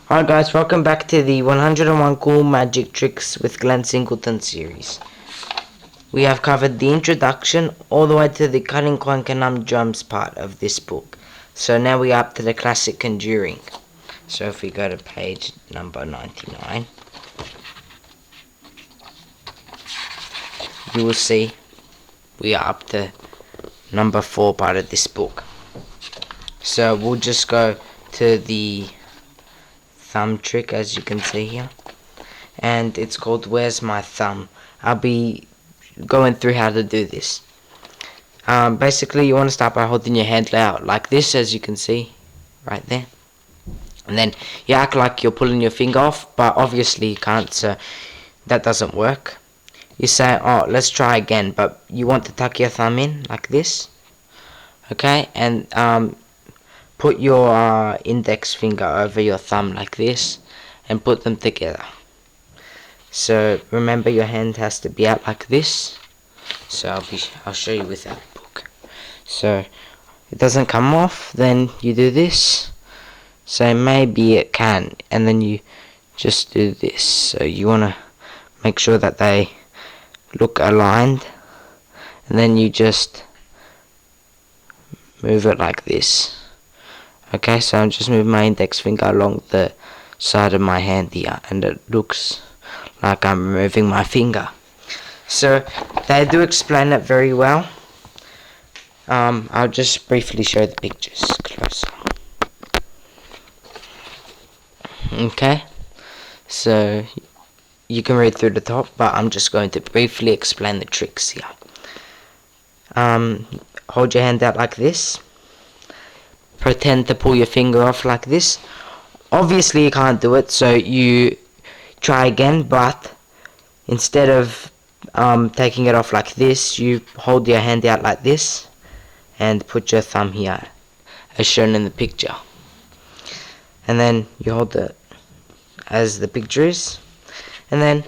Alright guys, welcome back to the 101 Cool Magic Tricks with Glenn Singleton series. We have covered the introduction all the way to the cutting clunk and drums part of this book. So now we are up to the classic Conjuring. So if we go to page number 99, you will see we are up to number 4 part of this book. So we'll just go to the thumb trick, as you can see here, and it's called Where's My Thumb. I'll be going through how to do this. Basically you want to start by holding your hand out like this, as you can see right there, and then you act like you're pulling your finger off, but obviously you can't, so that doesn't work. You say, oh, let's try again, but you want to tuck your thumb in like this, okay, and put your index finger over your thumb like this and put them together. So remember, your hand has to be out like this. So I'll show you without a book. So it doesn't come off, then you do this. So maybe it can, and then you just do this. So you want to make sure that they look aligned, and then you just move it like this. Okay, so I'm just moving my index finger along the side of my hand here, and it looks like I'm moving my finger. So they do explain it very well. I'll just briefly show the pictures closer. Okay, so you can read through the top, but I'm just going to briefly explain the tricks here. Hold your hand out like this. Pretend to pull your finger off like this. Obviously you can't do it, so you try again, but instead of taking it off like this, you hold your hand out like this and put your thumb here, as shown in the picture, and then you hold it as the picture is, and then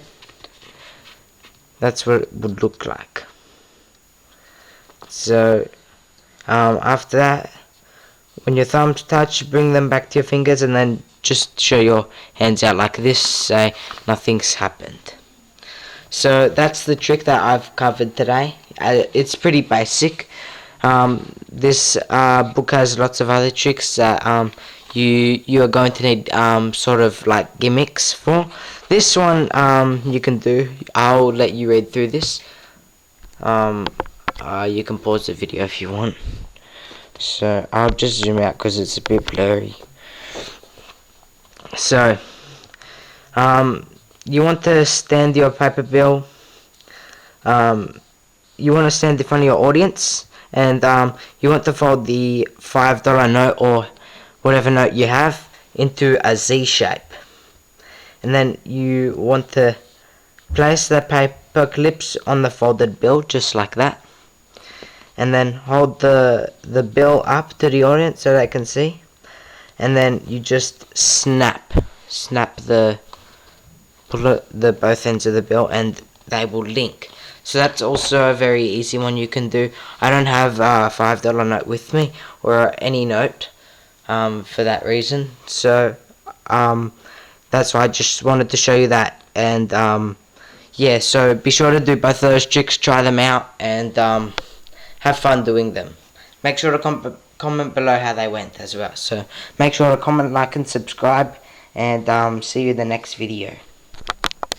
that's what it would look like. So after that, when your thumbs touch, bring them back to your fingers, and then just show your hands out like this, say nothing's happened. So that's the trick that I've covered today. It's pretty basic. This book has lots of other tricks that you are going to need sort of like gimmicks for. This one you can do. I'll let you read through this. You can pause the video if you want. So I'll just zoom out because it's a bit blurry. So you want to stand your paper bill. You want to stand in front of your audience, and you want to fold the $5 note or whatever note you have into a Z shape, and then you want to place the paper clips on the folded bill just like that, and then hold the bill up to the audience so they can see, and then you just snap the both ends of the bill, and they will link. So that's also a very easy one you can do. I don't have a $5 note with me, or any note, for that reason. So that's why I just wanted to show you that. And yeah, so be sure to do both of those tricks, try them out, and have fun doing them. Make sure to comment below how they went as well. So make sure to comment, like, and subscribe, and see you in the next video.